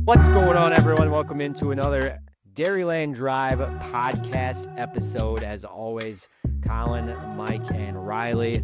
What's going on, everyone? Welcome into another Dairyland Drive podcast episode. As always, Collin, Mike, and Riley.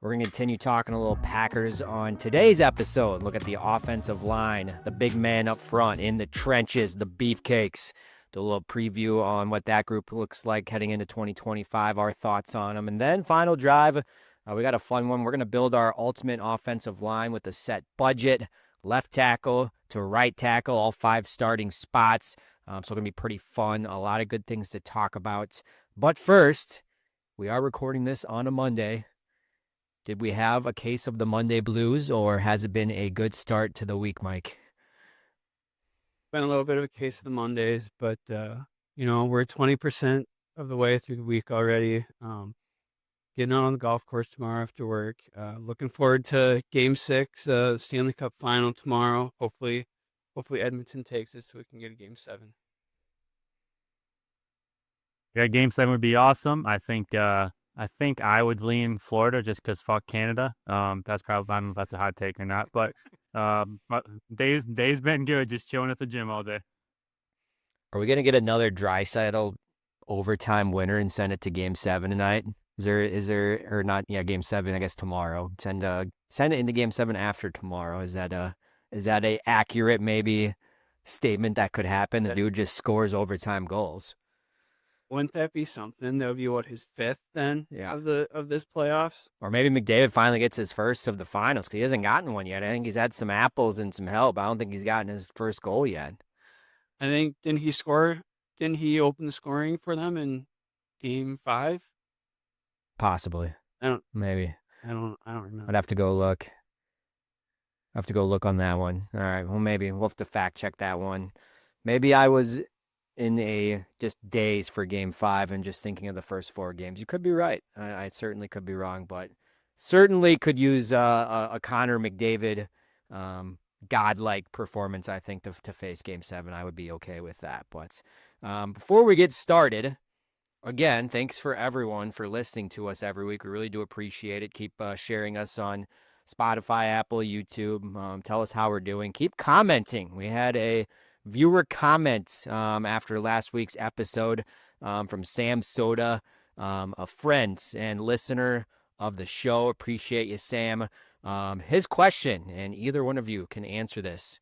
We're going to continue talking a little Packers on today's episode. Look at the offensive line, the big man up front, in the trenches, the beefcakes. Do a little preview on what that group looks like heading into 2025, our thoughts on them. And then final drive, we got a fun one. We're going to build our ultimate offensive line with a set budget. Left tackle to right tackle, all 5 starting spots. So it's going to be pretty fun. A lot of good things to talk about. But first, we are recording this on a Monday. Did we have a case of the Monday blues, or has it been a good start to the week, Mike? Been a little bit of a case of the Mondays, but we're 20% of the way through the week already. Getting out on the golf course tomorrow after work. Looking forward to Game 6, the Stanley Cup Final tomorrow. Hopefully Edmonton takes it so we can get a Game 7. Yeah, Game 7 would be awesome. I think I would lean Florida just because fuck Canada. That's probably, I don't know if that's a hot take or not, but Dave's been good, just chilling at the gym all day. Are we going to get another Draisaitl overtime winner and send it to Game 7 tonight? Is there or not? Yeah, Game 7, I guess tomorrow. Send it into Game 7 after tomorrow. Is that a accurate maybe statement that could happen? The dude just scores overtime goals. Wouldn't that be something? That would be his 5th then of this playoffs? Or maybe McDavid finally gets his first of the finals because he hasn't gotten one yet. I think he's had some apples and some help. I don't think he's gotten his first goal yet. I think didn't he open the scoring for them in Game 5? Possibly. Maybe. I don't remember. I'd have to go look. On that one. All right. Well, maybe we'll have to fact check that one. Maybe I was in a just days for Game 5 and just thinking of the first 4 games. You could be right. I certainly could be wrong, but certainly could use a Connor McDavid godlike performance, I think, to face Game 7. I would be okay with that. But before we get started, again, thanks for everyone for listening to us every week. We really do appreciate it. Keep sharing us on Spotify, Apple, YouTube. Tell us how we're doing. Keep commenting. We had a viewer comment after last week's episode from Sam Soda, a friend and listener of the show. Appreciate you, Sam. His question, and either one of you can answer this.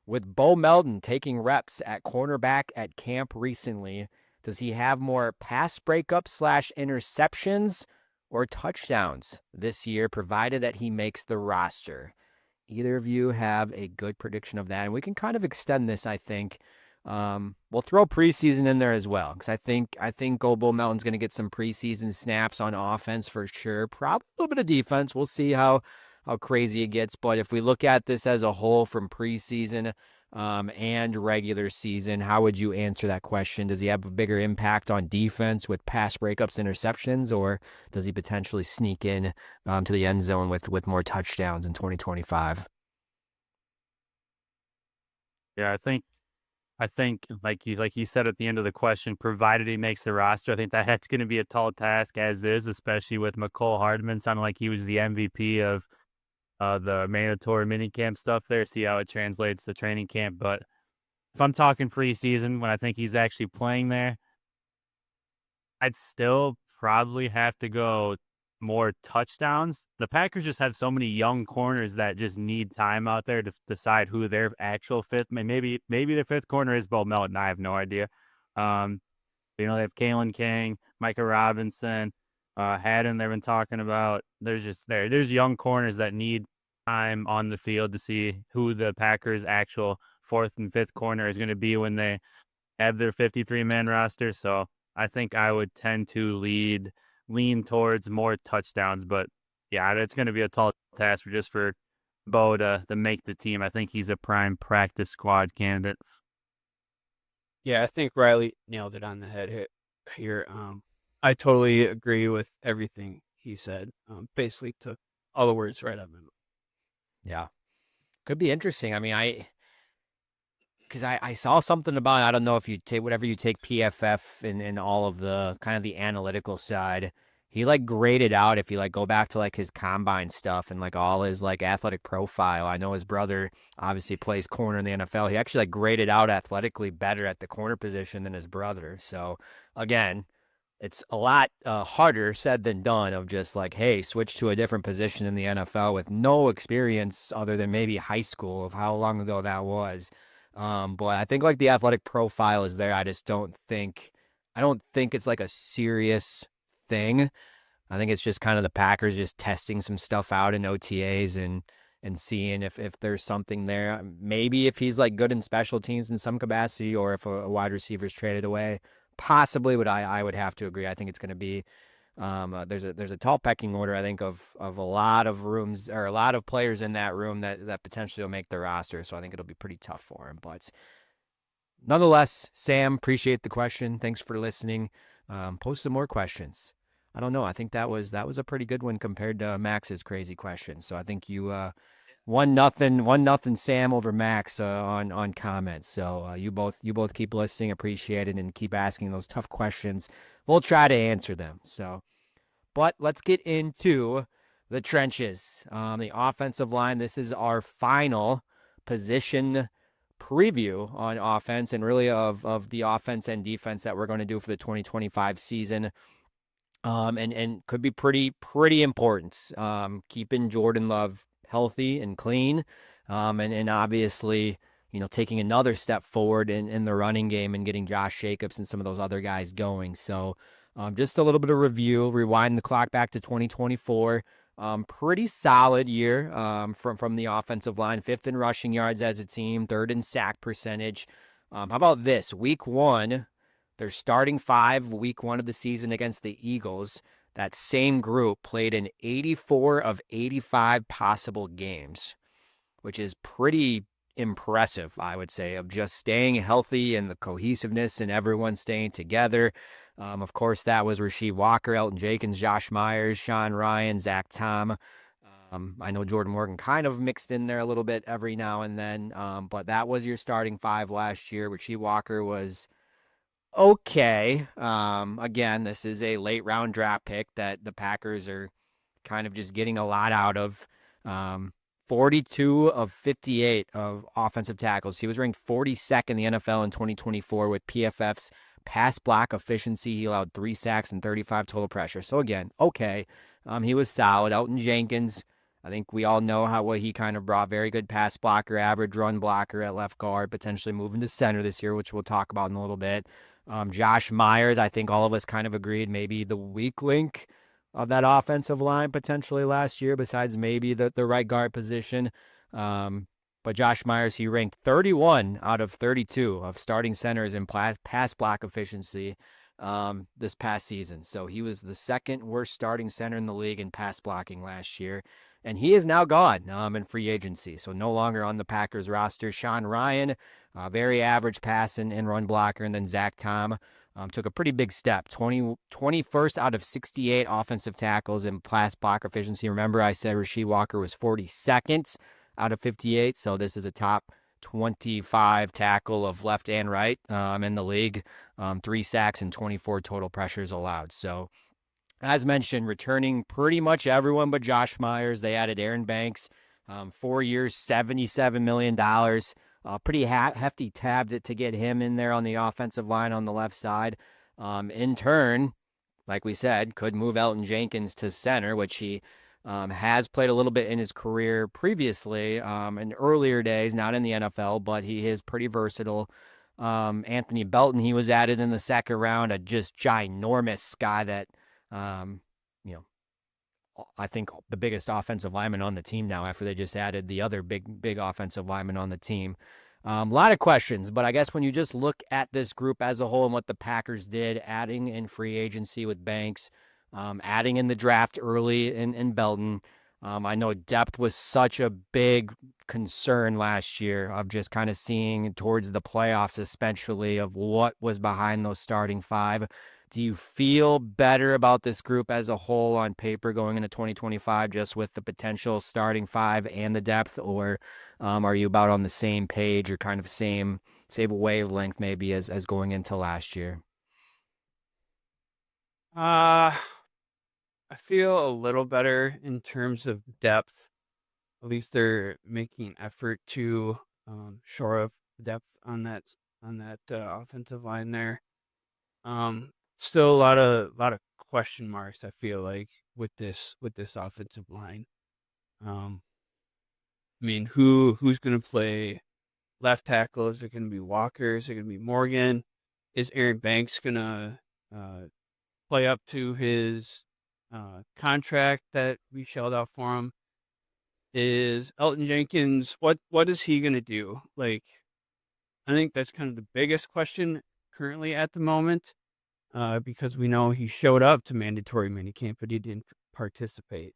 With Bo Melton taking reps at cornerback at camp recently, does he have more pass breakups / interceptions or touchdowns this year, provided that he makes the roster? Either of you have a good prediction of that? And we can kind of extend this, I think. We'll throw preseason in there as well, because I think Bo Melton's going to get some preseason snaps on offense for sure. Probably a little bit of defense. We'll see how crazy it gets. But if we look at this as a whole from preseason and regular season, how would you answer that question? Does he have a bigger impact on defense with pass breakups, interceptions, or does he potentially sneak in to the end zone with more touchdowns in 2025? Yeah, I think like you said at the end of the question, provided he makes the roster, I think that's going to be a tall task as is, especially with McCole Hardman sounding like he was the MVP of the mandatory minicamp stuff there, see how it translates to training camp. But if I'm talking preseason, when I think he's actually playing there, I'd still probably have to go more touchdowns. The Packers just have so many young corners that just need time out there to decide who their actual fifth. Maybe their 5th corner is Bo Melton. I have no idea. They have Collin King, Micah Robinson, Haddon. They've been talking about. There's young corners that need time on the field to see who the Packers' actual 4th and 5th corner is going to be when they have their 53-man roster. So I think I would tend to lean towards more touchdowns, but yeah, it's going to be a tall task for Bo to make the team. I think he's a prime practice squad candidate. Yeah, I think Riley nailed it on the head here. I totally agree with everything he said. Basically took all the words right out of my mouth. Yeah. Could be interesting. I mean, because I saw something about, I don't know if you take whatever you take PFF and all of the kind of the analytical side, he like graded out, if you like go back to like his combine stuff and like all his like athletic profile. I know his brother obviously plays corner in the NFL. He actually like graded out athletically better at the corner position than his brother. So again, it's a lot harder said than done of just like, hey, switch to a different position in the NFL with no experience other than maybe high school of how long ago that was. But I think like the athletic profile is there. I don't think it's like a serious thing. I think it's just kind of the Packers just testing some stuff out in OTAs and seeing if there's something there. Maybe if he's like good in special teams in some capacity, or if a wide receiver's traded away, possibly. But I would have to agree. I think it's going to be there's a tall pecking order. I think of a lot of rooms or a lot of players in that room that potentially will make the roster. So I think it'll be pretty tough for him. But nonetheless, Sam, appreciate the question. Thanks for listening. Post some more questions. I don't know. I think that was a pretty good one compared to Max's crazy question. So I think you 1-0 Sam over Max on comments. So you both keep listening, appreciate it, and keep asking those tough questions. We'll try to answer them. So, but let's get into the trenches. The offensive line. This is our final position preview on offense, and really of the offense and defense that we're going to do for the 2025 season. And could be pretty important. Keeping Jordan Love healthy and clean, and obviously, taking another step forward in the running game and getting Josh Jacobs and some of those other guys going. So, just a little bit of review, rewind the clock back to 2024. Pretty solid year from the offensive line, 5th in rushing yards as a team, 3rd in sack percentage. How about this? Week 1. Their starting 5, week 1 of the season against the Eagles, that same group played in 84 of 85 possible games, which is pretty impressive, I would say, of just staying healthy and the cohesiveness and everyone staying together. Of course, that was Rasheed Walker, Elton Jenkins, Josh Myers, Sean Ryan, Zach Tom. I know Jordan Morgan kind of mixed in there a little bit every now and then, but that was your starting 5 last year. Rasheed Walker was okay. Again, this is a late round draft pick that the Packers are kind of just getting a lot out of. 42 of 58 of offensive tackles. He was ranked 42nd in the NFL in 2024 with PFF's pass block efficiency. He allowed 3 sacks and 35 total pressure. So again, okay. He was solid. Elton Jenkins, I think we all know what he kind of brought. Very good pass blocker, average run blocker at left guard, potentially moving to center this year, which we'll talk about in a little bit. Josh Myers, I think all of us kind of agreed, maybe the weak link of that offensive line potentially last year, besides maybe the right guard position. But Josh Myers, he ranked 31 out of 32 of starting centers in pass block efficiency this past season. So he was the 2nd worst starting center in the league in pass blocking last year. And he is now gone in free agency, so no longer on the Packers roster. Sean Ryan, very average pass and run blocker, and then Zach Tom took a pretty big step, 21st out of 68 offensive tackles in pass block efficiency. Remember, I said Rasheed Walker was 42nd out of 58, so this is a top 25 tackle of left and right in the league, 3 sacks and 24 total pressures allowed. So, as mentioned, returning pretty much everyone but Josh Myers. They added Aaron Banks, 4 years, $77 million. Pretty hefty tab to get him in there on the offensive line on the left side. In turn, like we said, could move Elton Jenkins to center, which he has played a little bit in his career previously in earlier days, not in the NFL, but he is pretty versatile. Anthony Belton, he was added in the 2nd round, a just ginormous guy that I think the biggest offensive lineman on the team now after they just added the other big offensive lineman on the team. A lot of questions, but I guess when you just look at this group as a whole and what the Packers did, adding in free agency with Banks, adding in the draft early in Belton, I know depth was such a big concern last year of just kind of seeing towards the playoffs, especially of what was behind those starting 5. Do you feel better about this group as a whole on paper going into 2025, just with the potential starting 5 and the depth, or are you about on the same page or kind of same wavelength maybe as going into last year? feel a little better in terms of depth. At least they're making effort to shore up depth on that offensive line there. Still a lot of question marks. I feel like with this offensive line. Um, I mean, who's going to play left tackle? Is it going to be Walker? Is it going to be Morgan? Is Aaron Banks going to uh, play up to his contract that we shelled out for him? Is Elton Jenkins, what is he going to do? Like, I think that's kind of the biggest question currently at the moment, because we know he showed up to mandatory minicamp, but he didn't participate.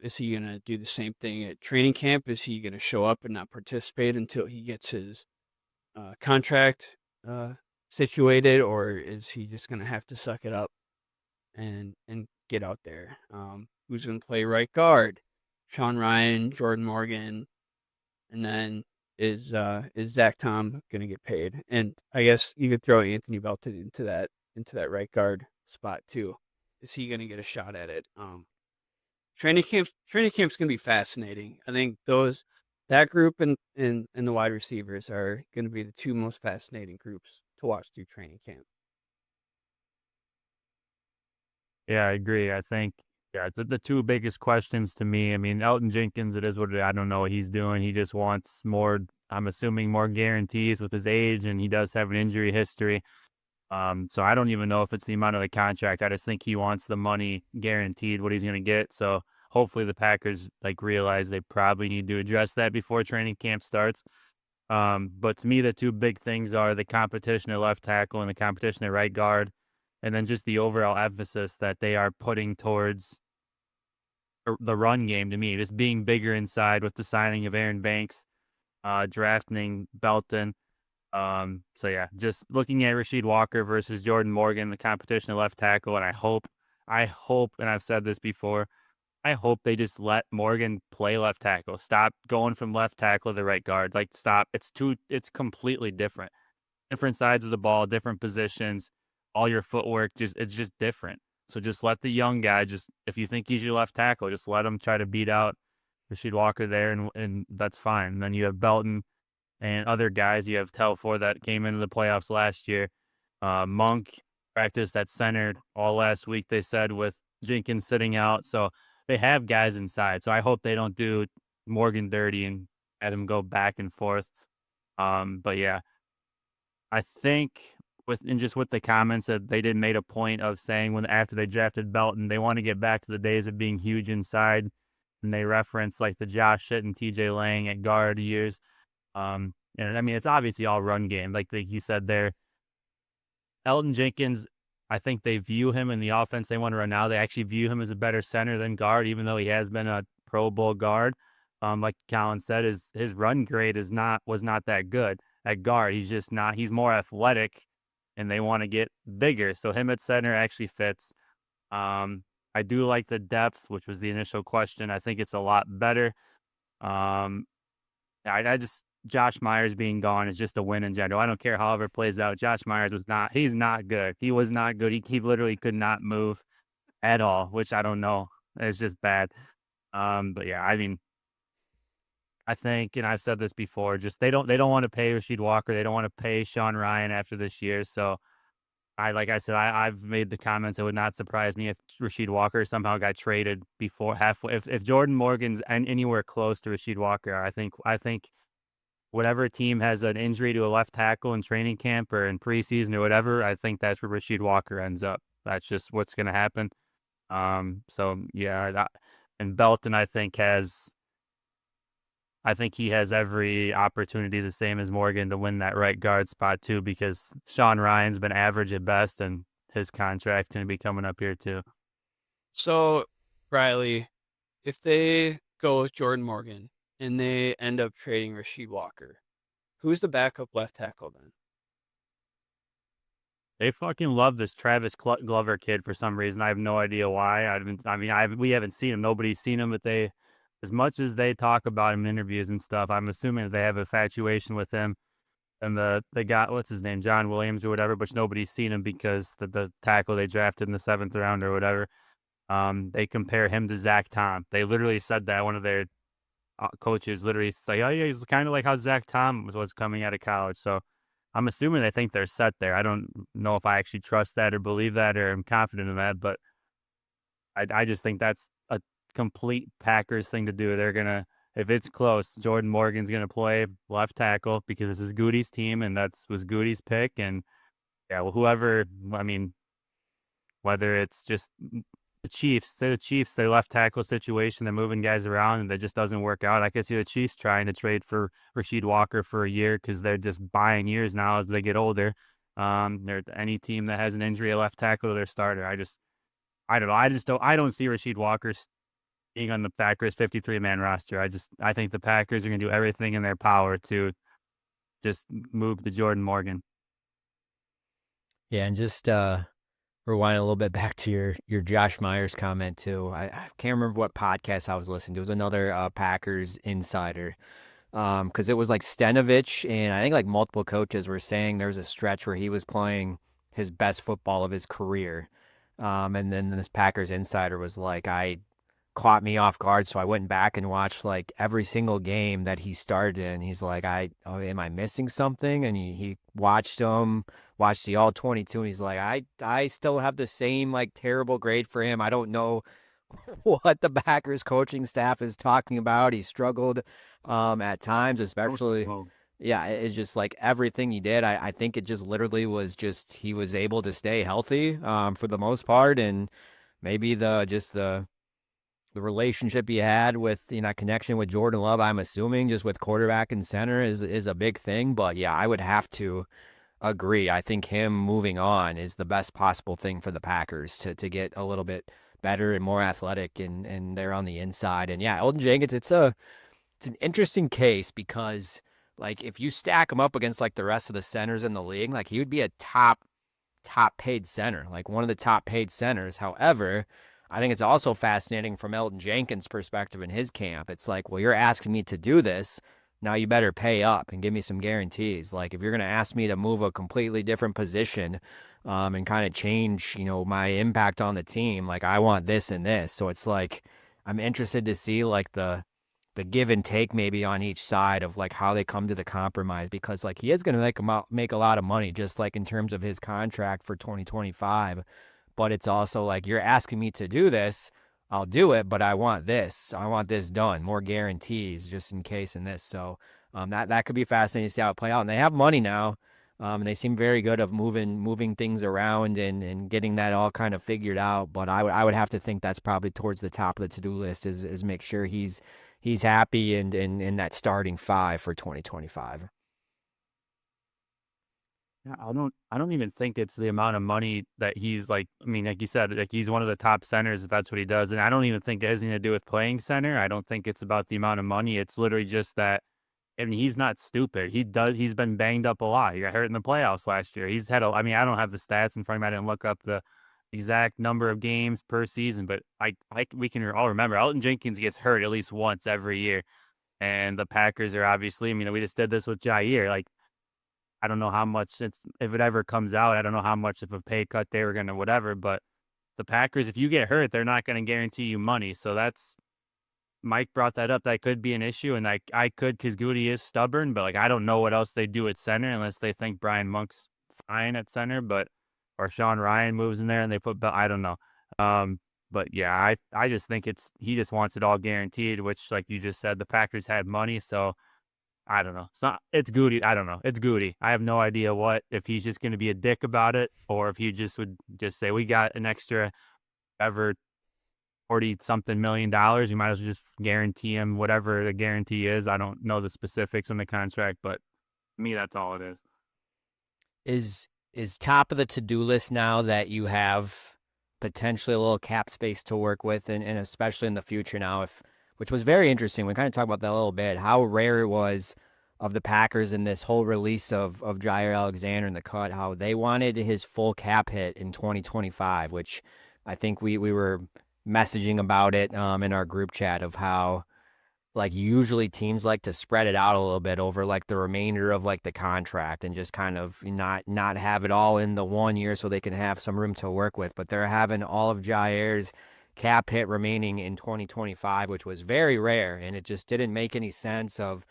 Is he going to do the same thing at training camp? Is he going to show up and not participate until he gets his contract situated, or is he just going to have to suck it up and get out there? Who's going to play right guard? Sean Ryan, Jordan Morgan, and then is Zach Tom going to get paid? And I guess you could throw Anthony Belton into that right guard spot too. Is he going to get a shot at it? Training camp's going to be fascinating. I think that group and the wide receivers are going to be the two most fascinating groups to watch through training camp. Yeah, I agree. I think, the two biggest questions to me. I mean, Elton Jenkins, it is what I don't know what he's doing. He just wants more, I'm assuming more guarantees with his age, and he does have an injury history. So I don't even know if it's the amount of the contract. I just think he wants the money guaranteed, what he's going to get. So hopefully the Packers realize they probably need to address that before training camp starts. But to me, the two big things are the competition at left tackle and the competition at right guard, and then just the overall emphasis that they are putting towards the run game. To me, just being bigger inside with the signing of Aaron Banks, drafting Belton. So yeah, just looking at Rasheed Walker versus Jordan Morgan, the competition at left tackle, and I hope, and I've said this before, I hope they just let Morgan play left tackle. Stop going from left tackle to right guard. Stop. It's completely different. Different sides of the ball, different positions, all your footwork, it's just different. So just let the young guy, if you think he's your left tackle, just let him try to beat out Rasheed Walker there, and that's fine. And then you have Belton and other guys. You have Telfor that came into the playoffs last year. Monk practiced at center all last week, they said, with Jenkins sitting out. So they have guys inside. So I hope they don't do Morgan dirty and have him go back and forth. But yeah, I think with the comments that they did made a point of saying after they drafted Belton, they want to get back to the days of being huge inside. And they reference the Josh Shit and TJ Lang at guard years. And I mean, it's obviously all run game. Like he said there, Elton Jenkins, I think they view him in the offense they want to run now. They actually view him as a better center than guard, even though he has been a Pro Bowl guard. Like Collin said, his run grade was not that good at guard. He's just not. He's more athletic, and they want to get bigger. So him at center actually fits. I do like the depth, which was the initial question. I think it's a lot better. I just Josh Myers being gone is just a win in general. I don't care however it plays out. Josh Myers he's not good. He was not good. He literally could not move at all, which I don't know. It's just bad. But yeah, I mean, I think, and I've said this before, just they don't want to pay Rasheed Walker. They don't want to pay Sean Ryan after this year. So like I said, I've made the comments. It would not surprise me if Rasheed Walker somehow got traded before halfway. If Jordan Morgan's anywhere close to Rasheed Walker, I think whatever team has an injury to a left tackle in training camp or in preseason or whatever, I think that's where Rasheed Walker ends up. That's just what's going to happen. So yeah, and Belton, I think he has every opportunity, the same as Morgan, to win that right guard spot too, because Sean Ryan's been average at best, and his contract's going to be coming up here too. So, Riley, if they go with Jordan Morgan and they end up trading Rasheed Walker, who's the backup left tackle then? They fucking love this Travis Glover kid for some reason. I have no idea why. We haven't seen him. Nobody's seen him, but as much as they talk about him in interviews and stuff, I'm assuming that they have infatuation with him. And they got, what's his name, John Williams or whatever, but nobody's seen him because the tackle they drafted in the 7th round or whatever. They compare him to Zach Tom. They literally said that one of their coaches literally say, "Oh yeah, he's kind of like how Zach Tom was coming out of college." So I'm assuming they think they're set there. I don't know if I actually trust that or believe that or am confident in that, but I just think that's a complete Packers thing to do. They're gonna, if it's close, Jordan Morgan's gonna play left tackle because this is Goody's team and that's was Goody's pick. And yeah, well, whoever, I mean, whether it's just the Chiefs, say the Chiefs, their left tackle situation, they're moving guys around and that just doesn't work out. I could see the Chiefs trying to trade for Rasheed Walker for a year because they're just buying years now as they get older. They're any team that has an injury at left tackle to their starter. I don't know. I don't see Rasheed Walker being on the Packers 53-man roster. I think the Packers are going to do everything in their power to just move to Jordan Morgan. Yeah, and just rewind a little bit back to your Josh Myers comment too. I can't remember what podcast I was listening to. It was another Packers insider. Because it was like Stenovich and I think like multiple coaches were saying there was a stretch where he was playing his best football of his career. And then this Packers insider was like, I caught me off guard, so I went back and watched like every single game that he started in. He's like, am I missing something? And he watched the all 22, and he's like, I still have the same like terrible grade for him. I don't know what the Packers coaching staff is talking about. He struggled at times, especially. Yeah, it's just like everything he did. I think it just literally was just he was able to stay healthy for the most part, and maybe the relationship he had with connection with Jordan Love. I'm assuming just with quarterback and center is a big thing. But yeah, I would have to agree. I think him moving on is the best possible thing for the Packers to get a little bit better and more athletic and they're on the inside. And yeah, Elton Jenkins, it's an interesting case because like if you stack him up against like the rest of the centers in the league, like he would be a top paid center, like one of the top paid centers. However, I think it's also fascinating from Elton Jenkins' perspective in his camp. It's like, well, you're asking me to do this. Now you better pay up and give me some guarantees. Like if you're going to ask me to move a completely different position and kind of change, my impact on the team, like I want this and this. So it's like I'm interested to see like the give and take maybe on each side of like how they come to the compromise because like he is going to make a lot of money just like in terms of his contract for 2025. But it's also like you're asking me to do this. I'll do it, but I want this. I want this done. More guarantees just in case in this. So that could be fascinating to see how it play out. And they have money now. And they seem very good of moving things around and getting that all kind of figured out. But I would have to think that's probably towards the top of the to-do list is make sure he's happy and in that starting five for 2025. Yeah, I don't even think it's the amount of money that he's like, I mean, like you said, like he's one of the top centers if that's what he does. And I don't even think it has anything to do with playing center. I don't think it's about the amount of money. It's literally just that, I mean, he's not stupid. He's been banged up a lot. He got hurt in the playoffs last year. I mean, I don't have the stats in front of me. I didn't look up the exact number of games per season, but we can all remember Elton Jenkins gets hurt at least once every year. And the Packers are obviously, I mean, we just did this with Jair. Like, I don't know how much if it ever comes out, I don't know how much of a pay cut they were going to whatever, but the Packers, if you get hurt, they're not going to guarantee you money. So Mike brought that up. That could be an issue. And I could, because Goody is stubborn, but like, I don't know what else they do at center unless they think Brian Monk's fine at center, or Sean Ryan moves in there and they I don't know. But yeah, I just think he just wants it all guaranteed, which like you just said, the Packers had money. So I don't know. It's Goody. I don't know. It's Goody. I have no idea if he's just going to be a dick about it or if he just would just say, we got an extra ever 40-something million. You might as well just guarantee him whatever the guarantee is. I don't know the specifics on the contract, but to me, that's all it is. Is top of the to-do list now that you have potentially a little cap space to work with and especially in the future now, which was very interesting. We kind of talked about that a little bit, how rare it was of the Packers in this whole release of Jair Alexander in the cut, how they wanted his full cap hit in 2025, which I think we were messaging about it in our group chat of how like usually teams like to spread it out a little bit over like the remainder of like the contract and just kind of not have it all in the 1 year so they can have some room to work with. But they're having all of Jair's cap hit remaining in 2025, which was very rare, and it just didn't make any sense of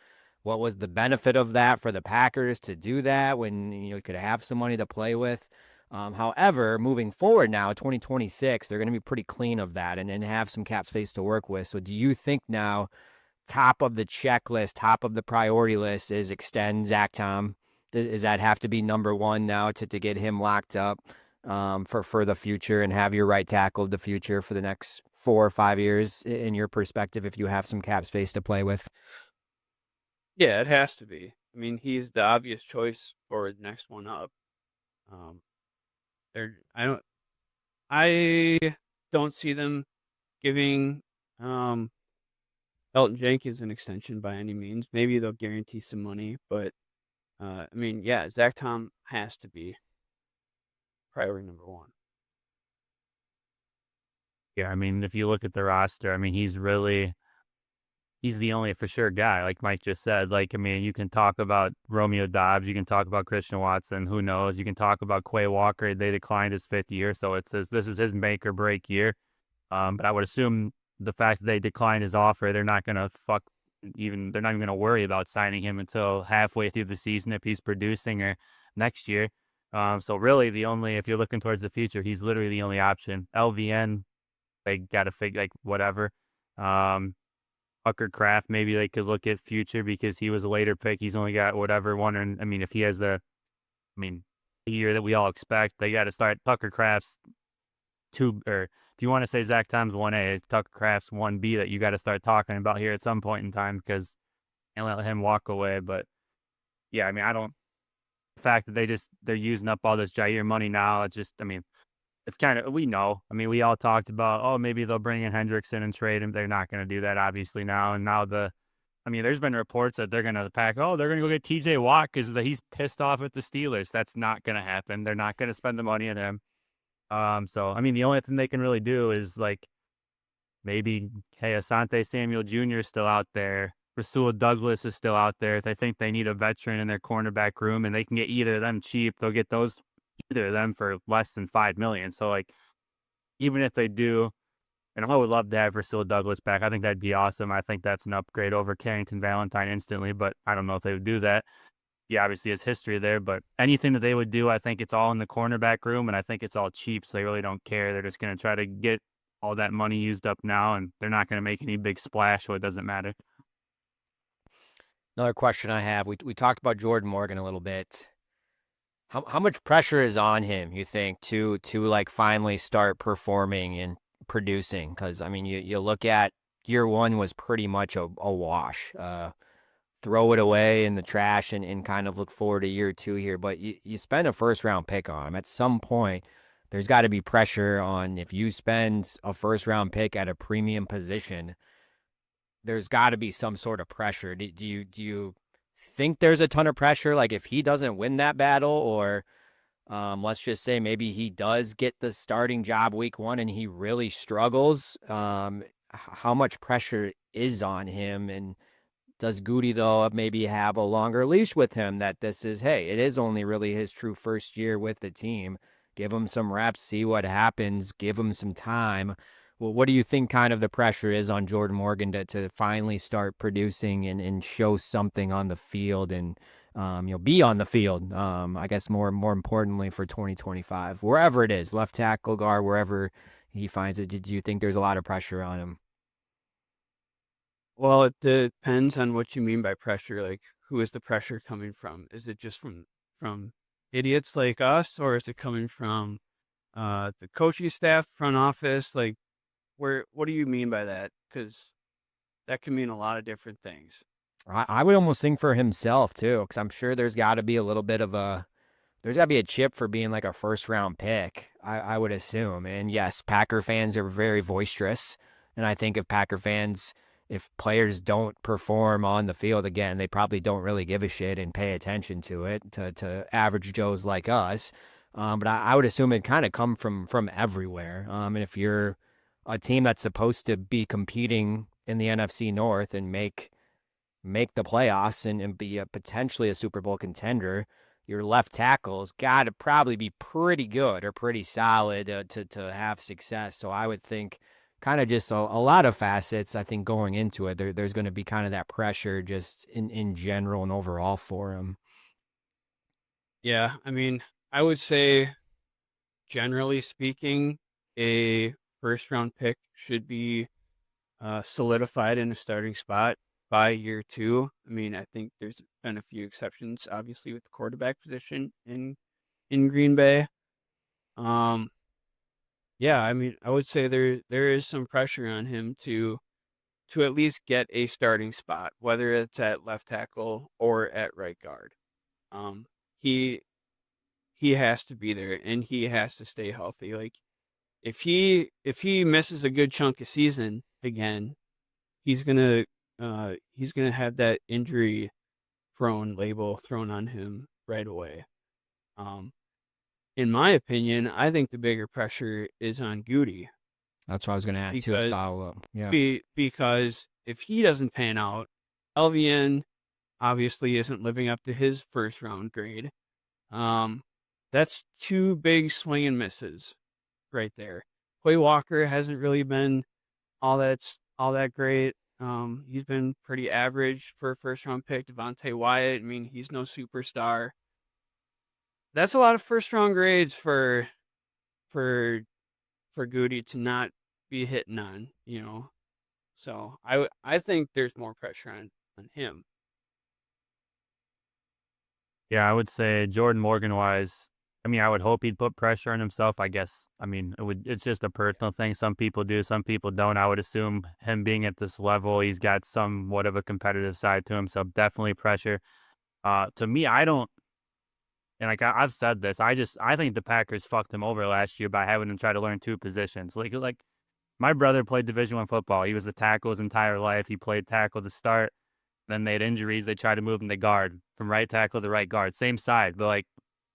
what was the benefit of that for the Packers to do that when you could have some money to play with. However, moving forward now, 2026, they're going to be pretty clean of that and have some cap space to work with. So do you think now top of the checklist, top of the priority list is extend Zach Tom? Does that have to be number one now to get him locked up for the future and have your right tackle of the future for the next 4 or 5 years in your perspective if you have some cap space to play with? Yeah, it has to be. I mean, he's the obvious choice for the next one up. I don't see them giving Elton Jenkins an extension by any means. Maybe they'll guarantee some money, but I mean, yeah, Zach Tom has to be priority number one. Yeah, I mean, if you look at the roster, I mean, he's the only for sure guy, like Mike just said. Like, I mean, you can talk about Romeo Dobbs, you can talk about Christian Watson, who knows? You can talk about Quay Walker. They declined his 5th year, so this is his make or break year. But I would assume the fact that they declined his offer, they're not gonna they're not even gonna worry about signing him until halfway through the season if he's producing or next year. So really if you're looking towards the future, he's literally the only option. LVN, they gotta figure like whatever. Tucker Kraft, maybe they could look at future because he was a later pick. He's only got whatever one. And I mean, if he has the year that we all expect, they got to start Tucker Kraft's 2, or if you want to say Zach Tom's 1A, it's Tucker Kraft's 1B that you got to start talking about here at some point in time because and let him walk away. But yeah, I mean, the fact that they're using up all this Jair money now, it's kind of, we know. I mean, we all talked about, oh, maybe they'll bring in Hendrickson and trade him. They're not going to do that, obviously, now. And now there's been reports that they're going to they're going to go get TJ Watt because he's pissed off at the Steelers. That's not going to happen. They're not going to spend the money on him. So, I mean, the only thing they can really do is like maybe, hey, Asante Samuel Jr. is still out there. Rasul Douglas is still out there. If they think they need a veteran in their cornerback room and they can get either of them cheap, they'll get either of them for less than $5 million. So like, even if they do, and I would love to have Rasul Douglas back. I think that'd be awesome. I think that's an upgrade over Carrington Valentine instantly, but I don't know if they would do that. Yeah, obviously his history there, but anything that they would do, I think it's all in the cornerback room, and I think it's all cheap, so they really don't care. They're just going to try to get all that money used up now, and they're not going to make any big splash, so it doesn't matter. Another question I have, we talked about Jordan Morgan a little bit. How much pressure is on him, you think, to like finally start performing and producing? Because I mean, you look at year one was pretty much a wash. Throw it away in the trash and kind of look forward to year two here. But you spend a first round pick on him. At some point, there's got to be pressure on if you spend a first round pick at a premium position. There's got to be some sort of pressure. Do you think there's a ton of pressure? Like if he doesn't win that battle, or let's just say maybe he does get the starting job week one and he really struggles. How much pressure is on him? And does Goody, though, maybe have a longer leash with him that this is, hey, it is only really his true first year with the team. Give him some reps, see what happens, give him some time. Well, what do you think kind of the pressure is on Jordan Morgan to finally start producing and show something on the field and be on the field? I guess more importantly for 2025, wherever it is, left tackle, guard, wherever he finds it. Do you think there's a lot of pressure on him? Well, it depends on what you mean by pressure. Like, who is the pressure coming from? Is it just from idiots like us, or is it coming from the coaching staff, front office? Like, what do you mean by that? Because that can mean a lot of different things. I would almost think for himself too, because I'm sure there's got to be a little bit of there's got to be a chip for being like a first round pick, I would assume. And yes, Packer fans are very boisterous. And I think if players don't perform on the field again, they probably don't really give a shit and pay attention to it, to average Joes like us. But I would assume it kind of come from everywhere. And if you're a team that's supposed to be competing in the NFC North and make the playoffs and be potentially a Super Bowl contender, your left tackle's got to probably be pretty good or pretty solid to have success. So I would think kind of just a lot of facets. I think going into it, there's going to be kind of that pressure just in general and overall for him. Yeah, I mean, I would say generally speaking, a first round pick should be solidified in a starting spot by year 2. I mean, I think there's been a few exceptions, obviously, with the quarterback position in Green Bay. Yeah, I mean, I would say there is some pressure on him to at least get a starting spot, whether it's at left tackle or at right guard. Um, he he has to be there and he has to stay healthy. Like if he misses a good chunk of season again, he's gonna have that injury prone label thrown on him right away. Um, in my opinion, I think the bigger pressure is on Goody That's what I was going to ask too. because Follow up. Yeah. because if he doesn't pan out, LVN obviously isn't living up to his first round grade. Um, that's 2 big swing and misses right there. Quay Walker hasn't really been all that great. He's been pretty average for a first round pick. Devontae Wyatt, I mean, he's no superstar. That's a lot of first round grades for for Goody to not be hitting on. So I think there's more pressure on him. Yeah, I would say Jordan Morgan wise, I mean, I would hope he'd put pressure on himself. I guess, I mean, it's just a personal thing. Some people do, some people don't. I would assume him being at this level, he's got somewhat of a competitive side to him. So definitely pressure. To me, I don't, and like I've said this, I think the Packers fucked him over last year by having him try to learn 2 positions. Like my brother played Division I football. He was the tackle his entire life. He played tackle to start. Then they had injuries. They tried to move him to guard from right tackle to right guard, same side. But like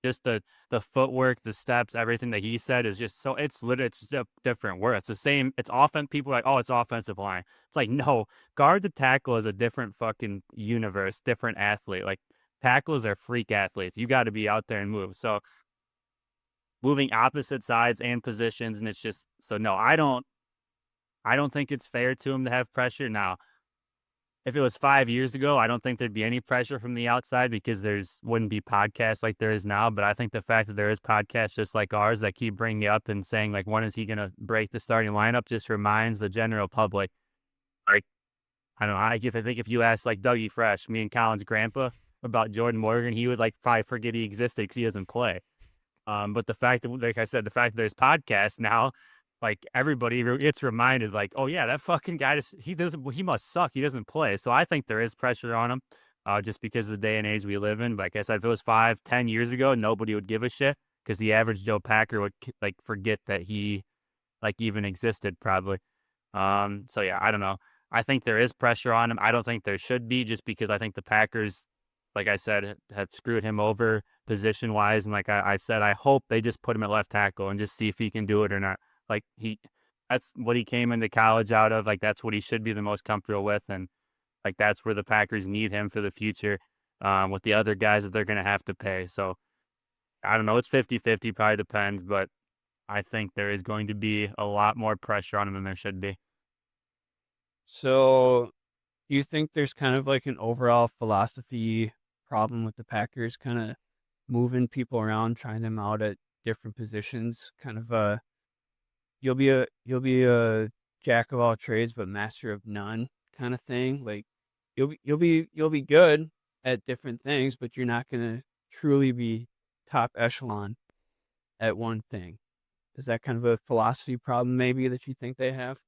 just the footwork, the steps, everything that he said is just so it's just a different word. It's the same. It's offense. People are like, oh, it's offensive line. It's like no, guard to tackle is a different fucking universe, different athlete. Like tackles are freak athletes. You got to be out there and move. So moving opposite sides and positions, and it's just so no, I don't think it's fair to him to have pressure now. If it was 5 years ago, I don't think there'd be any pressure from the outside because there's wouldn't be podcasts like there is now. But I think the fact that there is podcasts just like ours that keep bringing it up and saying like, when is he going to break the starting lineup, just reminds the general public. Like, I don't know. I think if you ask like Dougie Fresh, me and Colin's grandpa about Jordan Morgan, he would like probably forget he existed because he doesn't play. But the fact that, like I said, the fact that there's podcasts now, like everybody gets reminded, like, oh yeah, that fucking guy he must suck. He doesn't play. So I think there is pressure on him, just because of the day and age we live in. But like I said, if it was 5, 10 years ago, nobody would give a shit because the average Joe Packer would like forget that he like even existed probably. So yeah, I don't know. I think there is pressure on him. I don't think there should be just because I think the Packers, like I said, have screwed him over position wise. And like I said, I hope they just put him at left tackle and just see if he can do it or not. Like that's what he came into college out of. Like that's what he should be the most comfortable with. And like that's where the Packers need him for the future, with the other guys that they're going to have to pay. So I don't know. It's 50-50, probably depends. But I think there is going to be a lot more pressure on him than there should be. So you think there's kind of like an overall philosophy problem with the Packers kind of moving people around, trying them out at different positions, kind of you'll be a jack of all trades but master of none kind of thing. Like you'll be good at different things, but you're not going to truly be top echelon at one thing. Is that kind of a philosophy problem maybe that you think they have?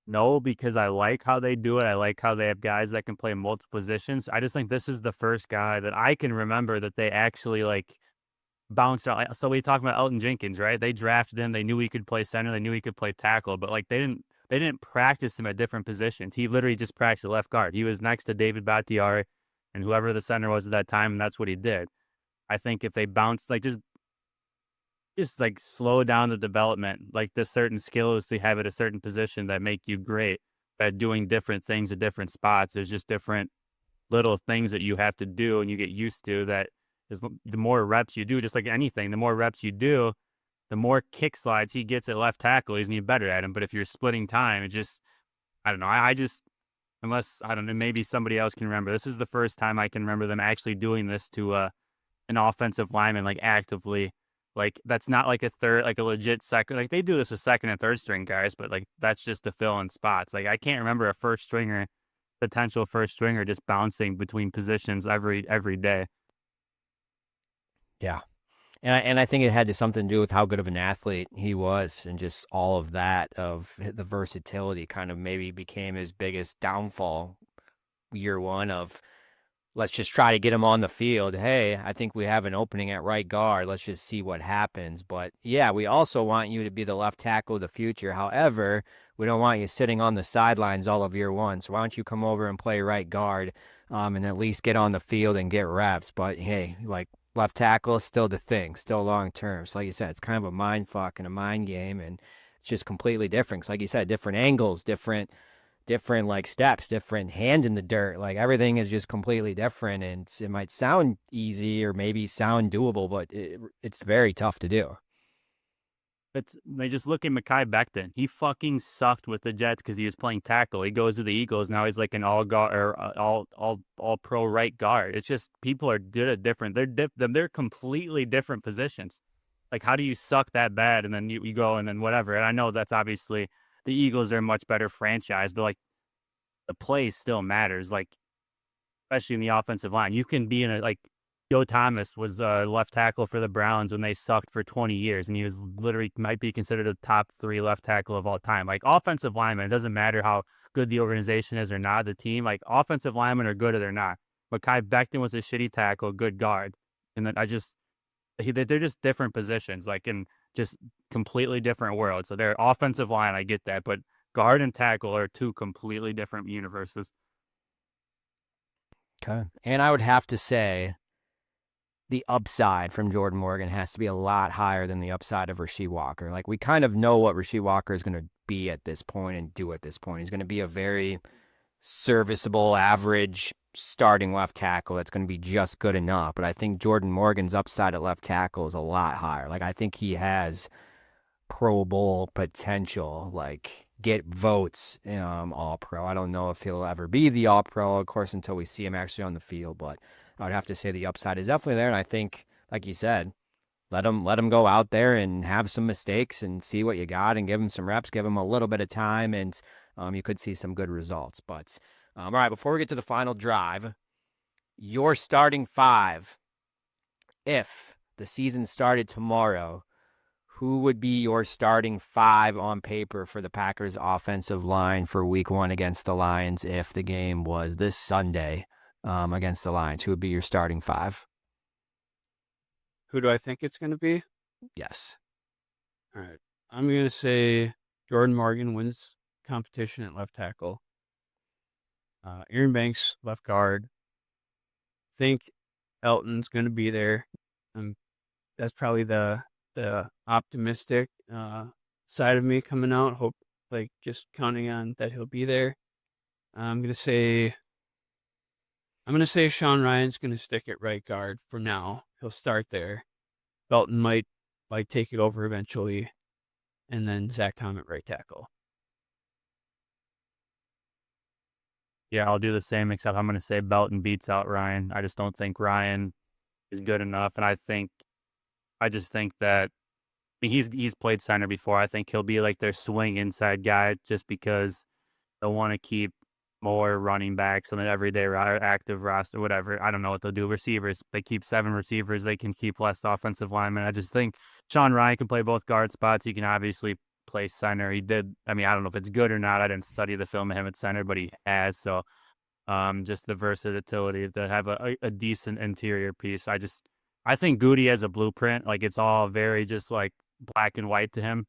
No, because I like how they do it. I like how they have guys that can play multiple positions. I just think this is the first guy that I can remember that they actually like bounced out. So we talk about Elton Jenkins, right? They drafted him. They knew he could play center. They knew he could play tackle, but like they didn't practice him at different positions. He literally just practiced left guard. He was next to David Bakhtiari and whoever the center was at that time, and that's what he did. I think if they bounce like just like slow down the development, like the certain skills they have at a certain position that make you great at doing different things at different spots. There's just different little things that you have to do and you get used to that is the more reps you do, just like anything, the more reps you do, the more kick slides he gets at left tackle, he's going to be better at him. But if you're splitting time, it just, I don't know. I just, unless, I don't know, maybe somebody else can remember. This is the first time I can remember them actually doing this to an offensive lineman, like actively. Like, that's not like a third, like a legit second. Like, they do this with second and third string guys, but like, that's just to fill in spots. Like, I can't remember a potential first stringer just bouncing between positions every day. Yeah. And I think it had something to do with how good of an athlete he was, and just all of that, of the versatility kind of maybe became his biggest downfall year one of, let's just try to get him on the field. Hey, I think we have an opening at right guard. Let's just see what happens. But yeah, we also want you to be the left tackle of the future. However, we don't want you sitting on the sidelines all of year one. So why don't you come over and play right guard, and at least get on the field and get reps. But hey, like, left tackle is still the thing, still long term. So like you said, it's kind of a mind fuck and a mind game, and it's just completely different. 'Cause like you said, different angles, different like steps, different hand in the dirt. Like, everything is just completely different, and it might sound easy or maybe sound doable, but it's very tough to do. They just look at Mekhi Becton. He fucking sucked with the Jets because he was playing tackle. He goes to the Eagles. Now he's like an all guard or all pro right guard. It's just, people are good at different. They're completely different positions. Like, how do you suck that bad and then you go and then whatever? And I know that's obviously the Eagles are a much better franchise, but like, the play still matters. Like, especially in the offensive line, you can be in a, like, Joe Thomas was left tackle for the Browns when they sucked for 20 years, and he was literally might be considered a top 3 left tackle of all time. Like, offensive linemen, it doesn't matter how good the organization is or not, the team, like, offensive linemen are good or they're not. Mekhi Becton was a shitty tackle, good guard. And then they're just different positions, like, in just completely different worlds. So their offensive line, I get that, but guard and tackle are two completely different universes. Okay. And I would have to say the upside from Jordan Morgan has to be a lot higher than the upside of Rasheed Walker. Like, we kind of know what Rasheed Walker is going to be at this point and do at this point. He's going to be a very serviceable, average starting left tackle that's going to be just good enough. But I think Jordan Morgan's upside at left tackle is a lot higher. Like, I think he has Pro Bowl potential, like, get votes, all pro. I don't know if he'll ever be the all pro, of course, until we see him actually on the field, but I would have to say the upside is definitely there. And I think, like you said, let him go out there and have some mistakes and see what you got, and give him some reps, give him a little bit of time, and you could see some good results. But all right, before we get to the final drive, your starting 5, if the season started tomorrow, who would be your starting 5 on paper for the Packers offensive line for week 1 against the Lions if the game was this Sunday against the Lions? Who would be your starting 5? Who do I think it's going to be? Yes. All right. I'm going to say Jordan Morgan wins competition at left tackle. Aaron Banks, left guard. Think Elton's going to be there. That's probably the optimistic side of me coming out. Hope, like, just counting on that he'll be there. I'm gonna say Sean Ryan's gonna stick at right guard for now. He'll start there. Belton might take it over eventually, and then Zach Tom at right tackle. Yeah, I'll do the same, except I'm going to say Belton beats out Ryan. I just don't think Ryan is good enough, and I just think that, I mean, he's played center before. I think he'll be like their swing inside guy, just because they'll want to keep more running backs on an everyday active roster, whatever. I don't know what they'll do. Receivers, they keep 7 receivers. They can keep less offensive linemen. I just think Sean Ryan can play both guard spots. He can obviously play center. He did. I mean, I don't know if it's good or not. I didn't study the film of him at center, but he has. So just the versatility to have a decent interior piece. I think Goody has a blueprint. Like, it's all very just like black and white to him.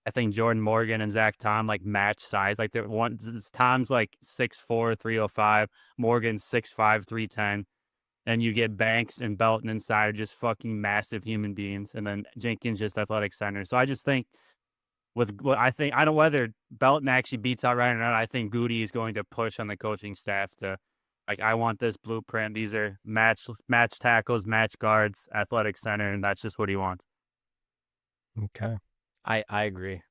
I think Jordan Morgan and Zach Tom like match size. Like, Tom's like 6'4", 305, Morgan's 6'5", 310. And you get Banks and Belton inside, are just fucking massive human beings. And then Jenkins just athletic center. So I just think I don't know whether Belton actually beats out Ryan or not. I think Goody is going to push on the coaching staff to, like, I want this blueprint. These are match tackles, match guards, athletic center, and that's just what he wants. Okay. I agree.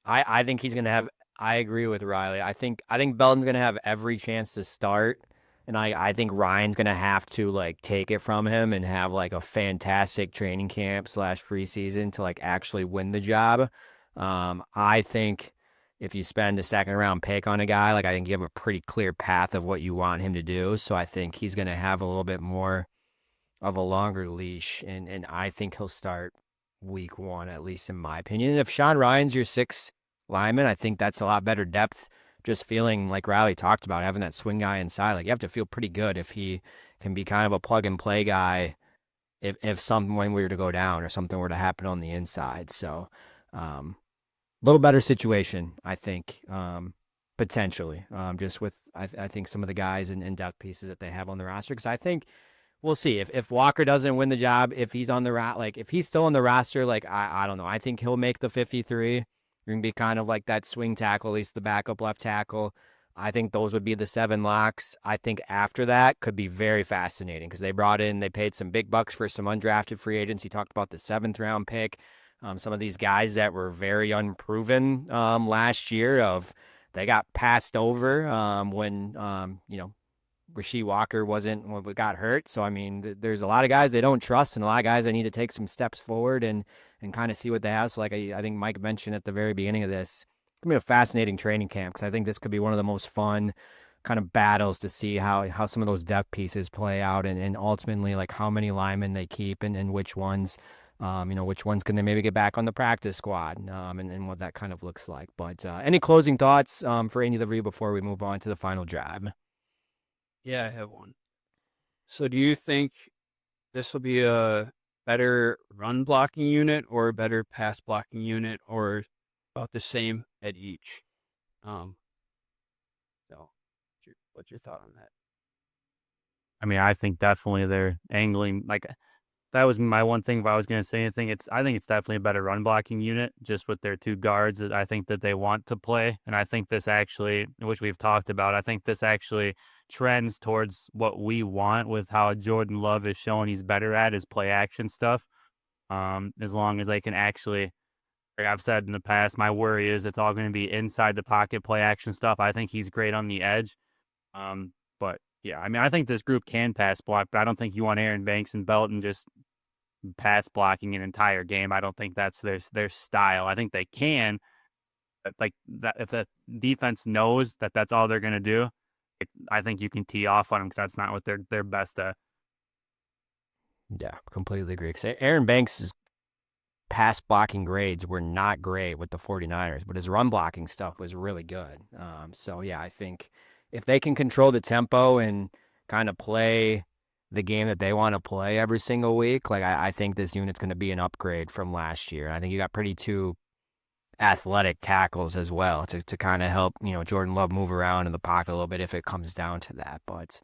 I think he's gonna have. I agree with Riley. I think Belton's gonna have every chance to start, and I think Ryan's gonna have to like take it from him and have like a fantastic training camp slash preseason to like actually win the job. I think if you spend a second round pick on a guy, like I think you have a pretty clear path of what you want him to do. So I think he's gonna have a little bit more of a longer leash, and I think he'll start week one, at least in my opinion. If Sean Ryan's your sixth lineman, I think that's a lot better depth. Just feeling like Riley talked about having that swing guy inside. Like you have to feel pretty good if he can be kind of a plug and play guy if something were to go down or something were to happen on the inside. So a little better situation, I think, potentially. Just with I think some of the guys and depth pieces that they have on the roster. Because I think we'll see if Walker doesn't win the job, if he's on the like if he's still on the roster, like I don't know. I think he'll make the 53. You're gonna be kind of like that swing tackle, at least the backup left tackle. I think those would be the 7 locks. I think after that could be very fascinating because they paid some big bucks for some undrafted free agents. He talked about the 7th round pick. Some of these guys that were very unproven last year they got passed over when Rasheed Walker got hurt. So I mean, there's a lot of guys they don't trust, and a lot of guys that need to take some steps forward and kind of see what they have. So like I think Mike mentioned at the very beginning of this, it's gonna be a fascinating training camp because I think this could be one of the most fun kind of battles to see how some of those depth pieces play out and ultimately like how many linemen they keep and which ones. Which one's going to maybe get back on the practice squad and what that kind of looks like. But any closing thoughts for Andy Livery before we move on to the final drive? Yeah, I have one. So do you think this will be a better run blocking unit or a better pass blocking unit or about the same at each? So what's your thought on that? I mean, I think definitely they're angling like that was my one thing. If I was going to say anything, I think it's definitely a better run blocking unit just with their 2 guards that I think that they want to play. And I think this actually, which we've talked about, I think this actually trends towards what we want with how Jordan Love is showing he's better at is play action stuff. As long as they can actually, like I've said in the past, my worry is it's all going to be inside the pocket play action stuff. I think he's great on the edge. But yeah, I mean, I think this group can pass block, but I don't think you want Aaron Banks and Belton just pass blocking an entire game. I don't think that's their style. I think they can, but like that if the defense knows that that's all they're gonna do, I think you can tee off on them because that's not what they're best at. Yeah, completely agree. Because Aaron Banks' pass blocking grades were not great with the 49ers, but his run blocking stuff was really good. So yeah, I think if they can control the tempo and kind of play the game that they want to play every single week, like I think this unit's going to be an upgrade from last year. I think you got pretty 2 athletic tackles as well to kind of help, Jordan Love move around in the pocket a little bit if it comes down to that. But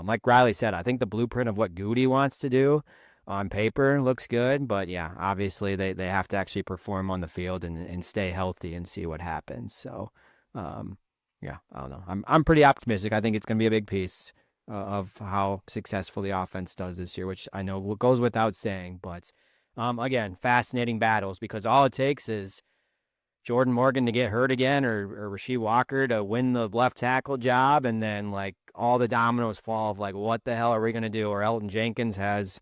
like Riley said, I think the blueprint of what Goody wants to do on paper looks good. But yeah, obviously they have to actually perform on the field and stay healthy and see what happens. So yeah, I don't know. I'm pretty optimistic. I think it's going to be a big piece of how successful the offense does this year, which I know goes without saying. But again, fascinating battles because all it takes is Jordan Morgan to get hurt again or Rasheed Walker to win the left tackle job. And then like all the dominoes fall of like, what the hell are we going to do? Or Elton Jenkins has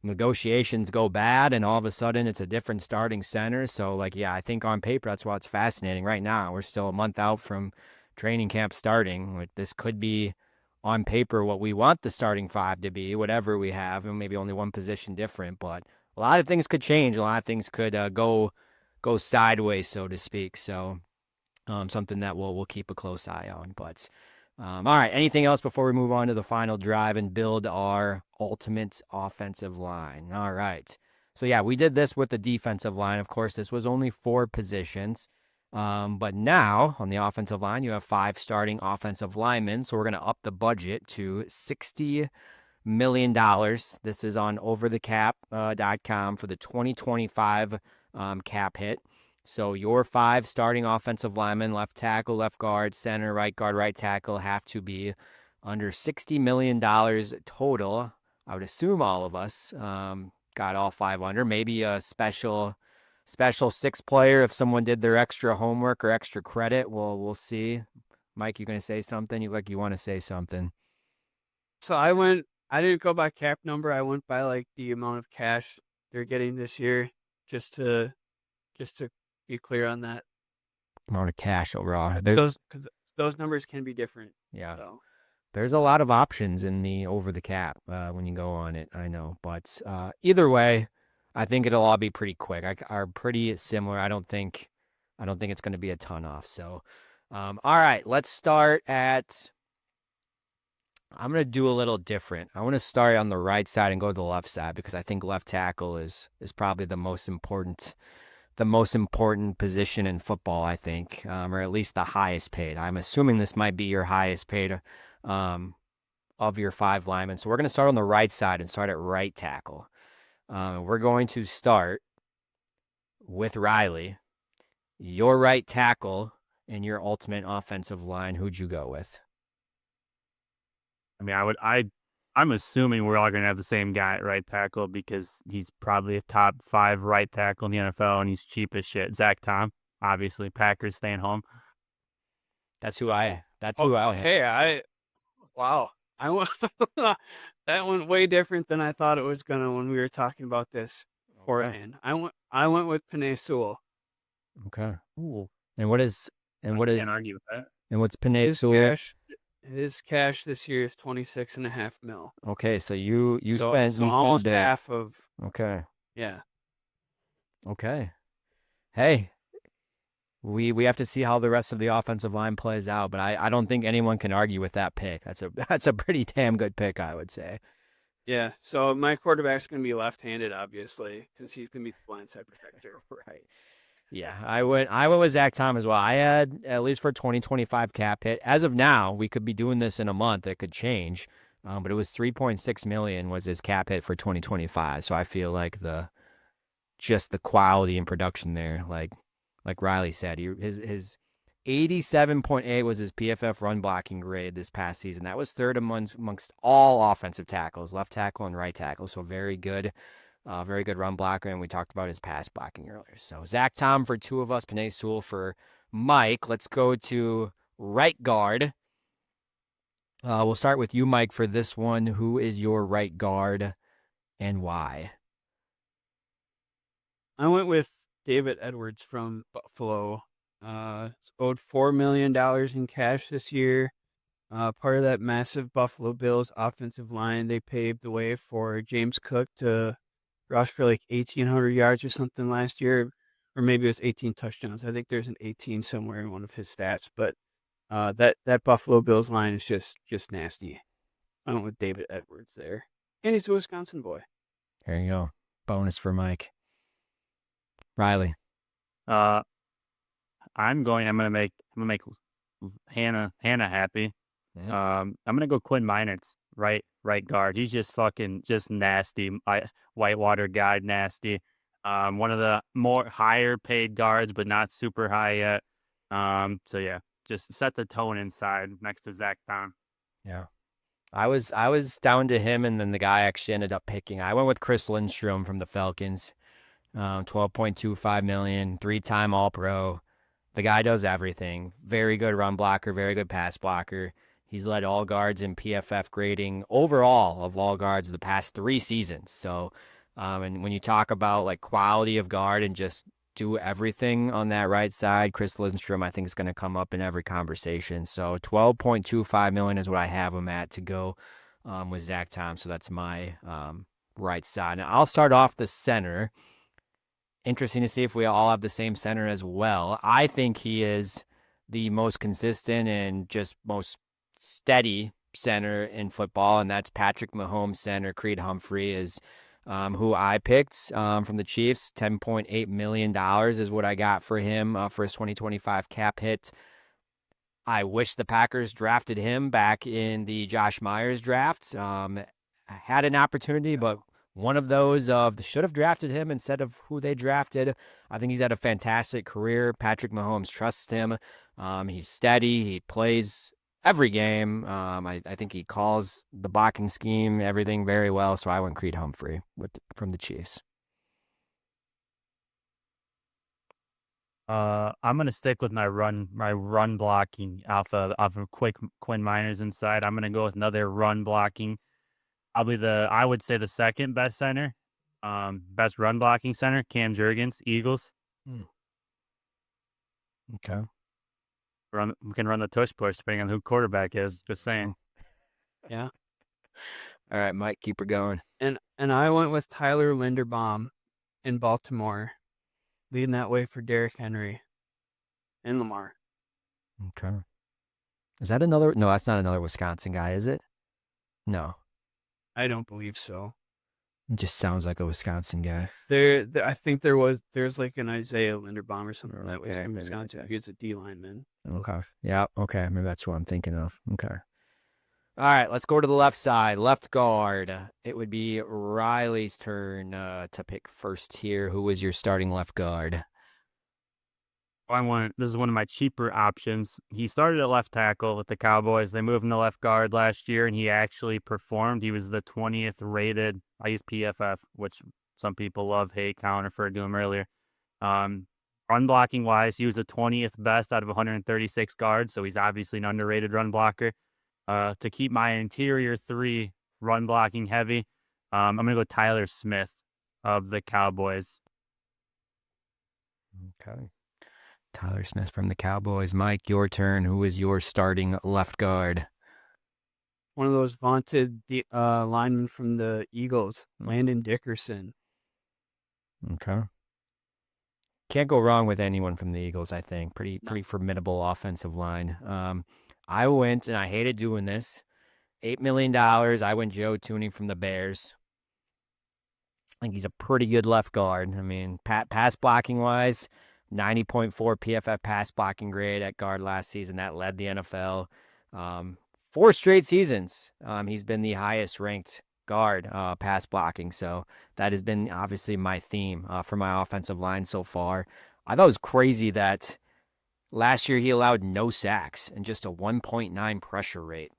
negotiations go bad and all of a sudden it's a different starting center. So like, yeah, I think on paper, that's why it's fascinating right now. We're still a month out from training camp starting. Like this could be on paper what we want the starting 5 to be, whatever we have, and maybe only one position different, but a lot of things could change. A lot of things could go sideways, so to speak. So something that we'll keep a close eye on. But all right, anything else before we move on to the final drive and build our ultimate offensive line? All right. So yeah, we did this with the defensive line. Of course, this was only 4 positions. But now on the offensive line, you have 5 starting offensive linemen. So we're going to up the budget to $60 million. This is on overthecap.com for the 2025 cap hit. So your 5 starting offensive linemen, left tackle, left guard, center, right guard, right tackle, have to be under $60 million total. I would assume all of us got all 5 under. Maybe a special special six player if someone did their extra homework or extra credit. We'll see. Mike, you gonna say something? You want to say something? So I didn't go by cap number. I went by like the amount of cash they're getting this year, just to be clear on that. Amount of cash overall. Because those numbers can be different. Yeah. So. There's a lot of options in the over the cap when you go on it. I know, but either way, I think it'll all be pretty quick. Are pretty similar. I don't think it's going to be a ton off. So, all right, let's start at. I'm going to do a little different. I want to start on the right side and go to the left side because I think left tackle is probably the most important position in football, I think, or at least the highest paid. I'm assuming this might be your highest paid of your five linemen. So we're going to start on the right side and start at right tackle. We're going to start with Riley, your right tackle, and your ultimate offensive line. Who'd you go with? I mean, I'm assuming we're all going to have the same guy at right tackle because he's probably a top 5 right tackle in the NFL and he's cheap as shit. Zach Tom, obviously. Packers staying home. That's who I. Hey, wow. I went that went way different than I thought it was gonna when we were talking about this beforehand. I went with Penei Sewell. Okay. Ooh. And what is Can't argue with that. And what's Penei Sewell? His cash this year is $26.5 million. Okay, so you spent almost half of. Okay. Yeah. Okay. Hey, we have to see how the rest of the offensive line plays out, but I don't think anyone can argue with that pick. That's a pretty damn good pick, I would say. Yeah. So my quarterback's going to be left-handed, obviously, because he's going to be the blindside protector. Right. Yeah, I went with Zach Tom as well. I had, at least for 2025 cap hit. As of now, we could be doing this in a month. It could change, but it was $3.6 million was his cap hit for 2025. So I feel like the quality and production there, like Riley said, his 87.8 was his PFF run blocking grade this past season. That was third amongst all offensive tackles, left tackle and right tackle. So very good run blocker. And we talked about his pass blocking earlier. So Zach Tom for two of us, Penei Sewell for Mike. Let's go to right guard. We'll start with you, Mike, for this one. Who is your right guard and why? I went with David Edwards from Buffalo. Owed $4 million in cash this year. Part of that massive Buffalo Bills offensive line, they paved the way for James Cook to rush for like 1,800 yards or something last year, or maybe it was 18 touchdowns. I think there's an 18 somewhere in one of his stats, but that Buffalo Bills line is just nasty. I went with David Edwards there, and he's a Wisconsin boy. There you go. Bonus for Mike. Riley. I'm gonna make Hannah happy. Yeah. I'm gonna go Quinn Meinerz, right guard. He's just nasty. Whitewater guy, nasty. One of the more higher paid guards, but not super high yet. So yeah, just set the tone inside next to Zach Tom. Yeah. I was down to him, and then the guy actually ended up picking. I went with Chris Lindstrom from the Falcons. $12.25 million, 3-time All-Pro. The guy does everything. Very good run blocker, very good pass blocker. He's led all guards in PFF grading overall of all guards the past 3 seasons. So, and when you talk about like quality of guard and just do everything on that right side, Chris Lindstrom, I think, is going to come up in every conversation. So $12.25 million is what I have him at to go with Zach Tom. So that's my right side. Now I'll start off the center. Interesting to see if we all have the same center as well. I think he is the most consistent and just most steady center in football, and that's Patrick Mahomes' center. Creed Humphrey is who I picked from the Chiefs. $10.8 million is what I got for him for his 2025 cap hit. I wish the Packers drafted him back in the Josh Myers draft. I had an opportunity, but one of those should have drafted him instead of who they drafted. I think he's had a fantastic career. Patrick Mahomes trusts him. He's steady. He plays every game. I think he calls the blocking scheme, everything very well. So I went Creed Humphrey from the Chiefs. I'm gonna stick with my run blocking off of Quinn Miners inside. I'm gonna go with another run blocking. Probably I would say the second best center, best run blocking center, Cam Jurgens, Eagles. Hmm. Okay. We can run the tush push depending on who quarterback is. Just saying. Yeah. All right, Mike, keep her going. And I went with Tyler Linderbaum in Baltimore, leading that way for Derrick Henry and Lamar. Okay. Is that another? No, that's not another Wisconsin guy, is it? No. I don't believe so. It just sounds like a Wisconsin guy. I think there's like an Isaiah Linderbaum or something that was Okay, in maybe, Wisconsin. okay. He's a D lineman. Okay. Yeah. Okay. Maybe that's what I'm thinking of. Okay. All right. Let's go to the left side. Left guard. It would be Riley's turn to pick first here. Who was your starting left guard? This is one of my cheaper options. He started at left tackle with the Cowboys. They moved him to left guard last year, and he actually performed. He was the 20th rated. I use PFF, which some people love, hate, Colin referred to him earlier. Run blocking wise, he was the 20th best out of 136 guards, so he's obviously an underrated run blocker. To keep my interior three run blocking heavy, I'm going to go Tyler Smith of the Cowboys. Okay. Tyler Smith from the Cowboys. Mike, your turn. Who is your starting left guard? One of those vaunted linemen from the Eagles, Landon Dickerson. Okay. Can't go wrong with anyone from the Eagles, I think. Pretty formidable offensive line. I went, and I hated doing this, $8 million. I went Joe Tooney from the Bears. I think he's a pretty good left guard. I mean, pass blocking wise, 90.4 PFF pass blocking grade at guard last season. That led the NFL. 4 straight seasons, he's been the highest ranked guard pass blocking. So that has been obviously my theme for my offensive line so far. I thought it was crazy that last year he allowed no sacks and just a 1.9 pressure rate,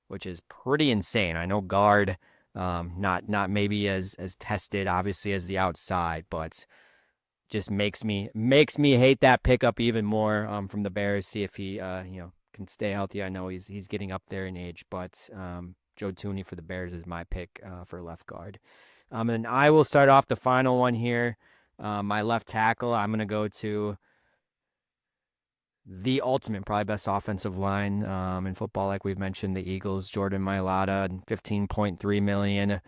which is pretty insane. I know guard, not maybe as tested obviously as the outside, but just makes me hate that pickup even more from the Bears. See if he can stay healthy. I know he's getting up there in age, but Joe Tooney for the Bears is my pick for left guard. And I will start off the final one here. My left tackle, I'm going to go to the ultimate, probably best offensive line in football, like we've mentioned, the Eagles, Jordan Mailata, $15.3 million.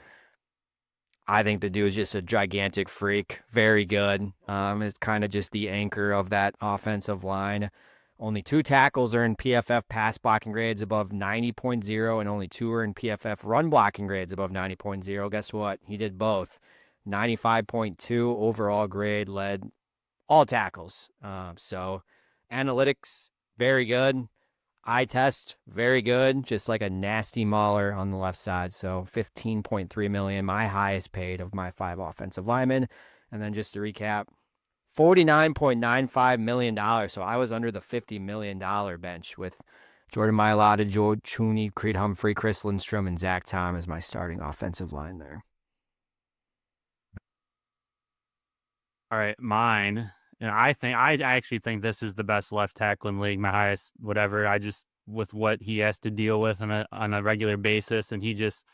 I think the dude is just a gigantic freak. Very good. It's kind of just the anchor of that offensive line. Only 2 tackles are in PFF pass blocking grades above 90.0, and only 2 are in PFF run blocking grades above 90.0. Guess what? He did both. 95.2 overall grade, led all tackles. So analytics, very good. Eye test, very good. Just like a nasty mauler on the left side. So $15.3 million, my highest paid of my 5 offensive linemen. And then just to recap, $49.95 million. So I was under the $50 million bench with Jordan Mailata, Joe Tooney, Creed Humphrey, Chris Lindstrom, and Zach Tom as my starting offensive line there. All right, mine. I actually think this is the best left tackle in the league, my highest whatever. I just with what he has to deal with on a regular basis, and he just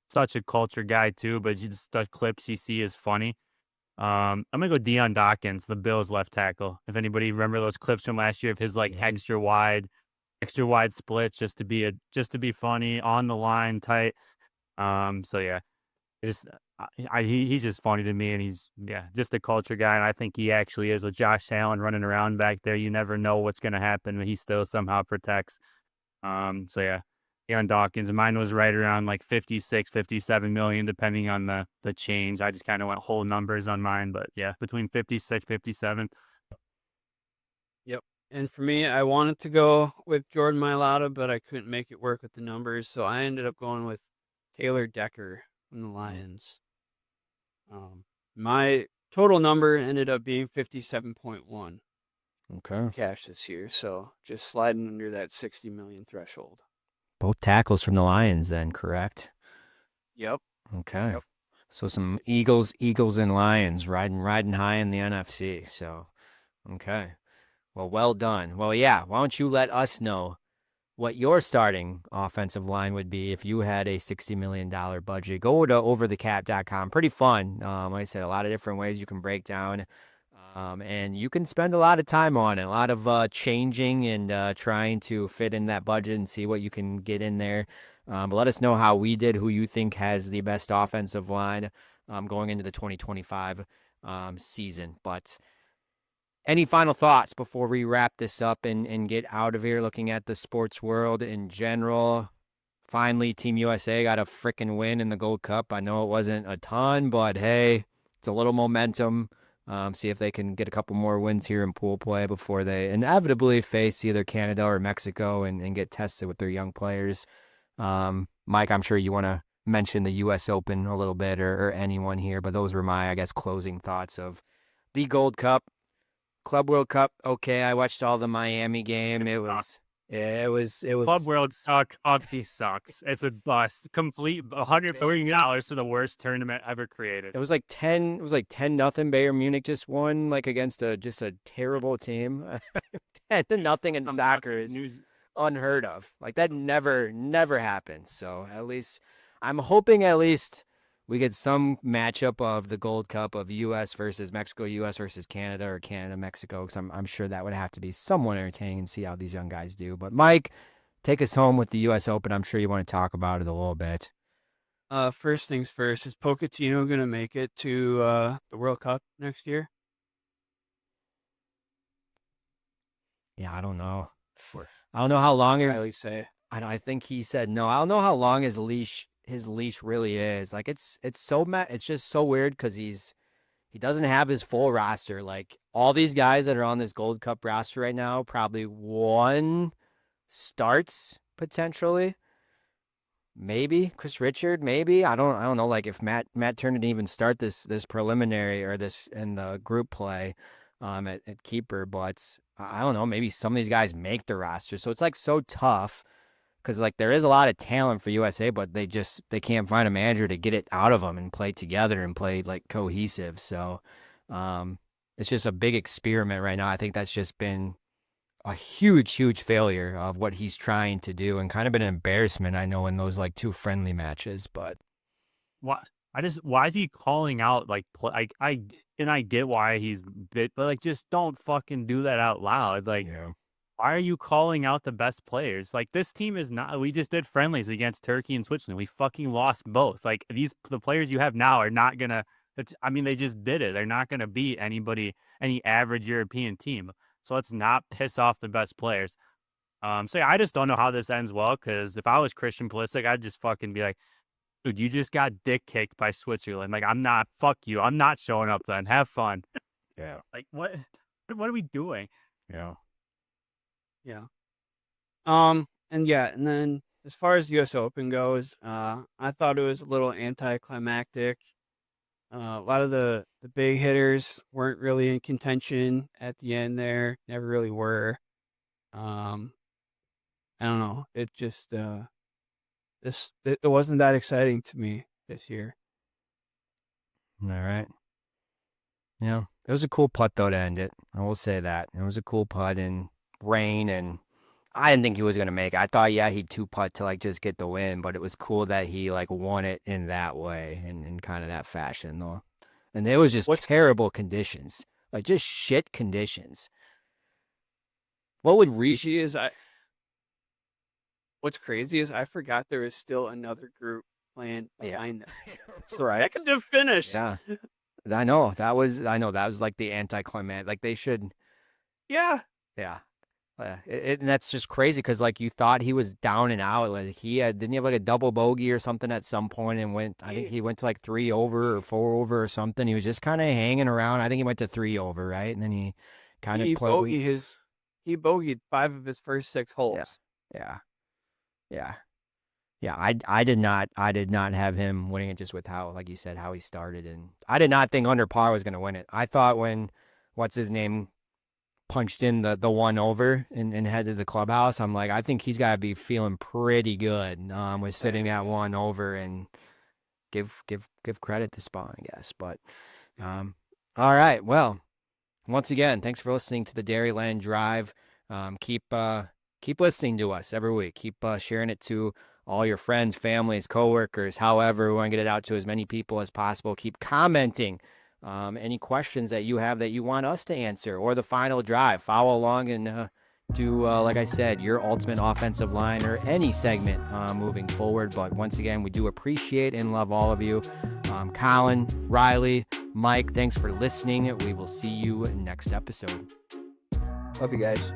such a culture guy too. But just the clips you see is funny. I'm gonna go Deion Dawkins, the Bills left tackle. If anybody remember those clips from last year of his like extra wide splits, just to be funny on the line tight. So yeah, just he's just funny to me, and he's just a culture guy, and I think he actually is with Josh Allen running around back there. You never know what's gonna happen, but he still somehow protects. So yeah, Deion Dawkins. Mine was right around like 56, 57 million, depending on the change. I just kind of went whole numbers on mine, but yeah, between 56, 57. Yep. And for me, I wanted to go with Jordan Mailata, but I couldn't make it work with the numbers, so I ended up going with Taylor Decker from the Lions. My total number ended up being 57.1 Okay. cash this year, so just sliding under that 60 million threshold. Both tackles from the Lions then, correct? Yep. Okay. Yep. So some Eagles and Lions riding high in the NFC. So, okay. Well done. Well, yeah. Why don't you let us know what your starting offensive line would be if you had a $60 million budget? Go to overthecap.com. Pretty fun. Like I said, a lot of different ways you can break down. And you can spend a lot of time on it, a lot of changing and trying to fit in that budget and see what you can get in there. But let us know how we did, who you think has the best offensive line going into the 2025 season. But any final thoughts before we wrap this up and get out of here looking at the sports world in general? Finally, Team USA got a freaking win in the Gold Cup. I know it wasn't a ton, but hey, it's a little momentum. See if they can get a couple more wins here in pool play before they inevitably face either Canada or Mexico and get tested with their young players. Mike, I'm sure you want to mention the U.S. Open a little bit or anyone here, but those were my, I guess, closing thoughts of the Gold Cup. Club World Cup, okay. I watched all the Miami game. It was Club World Hockey sucks. It's a bust. Complete $100 billion to the worst tournament ever created. It was like 10. It was like 10-0. Bayern Munich just won like against just a terrible team. 10-0 in soccer is unheard of. Like that never happens. So at least I'm hoping at least we get some matchup of the Gold Cup of U.S. versus Mexico, U.S. versus Canada, or Canada, Mexico, because I'm sure that would have to be somewhat entertaining and see how these young guys do. But Mike, take us home with the U.S. Open. I'm sure you want to talk about it a little bit. First things first, is Pochettino going to make it to the World Cup next year? Yeah, I don't know. I don't know how long say. I think he said no. I don't know how long his leash really is. Like it's just so weird because he doesn't have his full roster. Like all these guys that are on this Gold Cup roster right now, probably one starts potentially. Maybe Chris Richard, maybe. I don't know like if Matt Turner didn't even start this preliminary or this in the group play at keeper, but I don't know, maybe some of these guys make the roster. So it's like so tough because like there is a lot of talent for USA, but they can't find a manager to get it out of them and play together and play like cohesive. So it's just a big experiment right now. I think that's just been a huge failure of what he's trying to do and kind of been an embarrassment, I know, in those like two friendly matches. But why is he calling out like I get why he's bit, but like just don't fucking do that out loud. Like why are you calling out the best players? Like this team is not. We just did friendlies against Turkey and Switzerland. We fucking lost both. Like the players you have now are not gonna. I mean, they just did it. They're not gonna beat any average European team. So let's not piss off the best players. So yeah, I just don't know how this ends well. Because if I was Christian Pulisic, I'd just fucking be like, dude, you just got dick kicked by Switzerland. Like I'm not. Fuck you. I'm not showing up then. Have fun. Yeah. Like what? What are we doing? Yeah. Yeah. And then as far as U.S. Open goes, I thought it was a little anticlimactic. A lot of the big hitters weren't really in contention at the end there. Never really were. I don't know. It just it wasn't that exciting to me this year. All right. Yeah. It was a cool putt though to end it. I will say that. It was a cool putt in rain, and I didn't think he was gonna make it. I thought he'd two putt to like just get the win, but it was cool that he like won it in that way and in kind of that fashion though. And it was just terrible conditions. Like just shit conditions. What would Rishi is What's crazy is I forgot there was still another group playing behind them. That's right. Second to finish. Yeah. I know. That was like the anticlimax. Like they should. Yeah. Yeah. And that's just crazy because like you thought he was down and out. Like didn't he have like a double bogey or something at some point and I think he went to like 3 over or 4 over or something. He was just kind of hanging around. I think he went to 3 over, right? And then he kind of he bogeyed 5 of his first 6 holes. Yeah. I did not have him winning it just with how, like you said, how he started, and I did not think under par was going to win it. I thought when what's his name punched in the 1 over and headed to the clubhouse, I'm like, I think he's got to be feeling pretty good with sitting at 1 over, and give credit to Spawn, I guess. But all right, well, Once again, thanks for listening to the Dairyland Drive. Keep listening to us every week. Keep sharing it to all your friends, families, coworkers, however we want to get it out to as many people as possible. Keep commenting. Any questions that you have that you want us to answer, or the final drive, follow along and do, like I said, your ultimate offensive line or any segment moving forward. But once again, we do appreciate and love all of you. Collin, Riley, Mike, thanks for listening. We will see you next episode. Love you guys.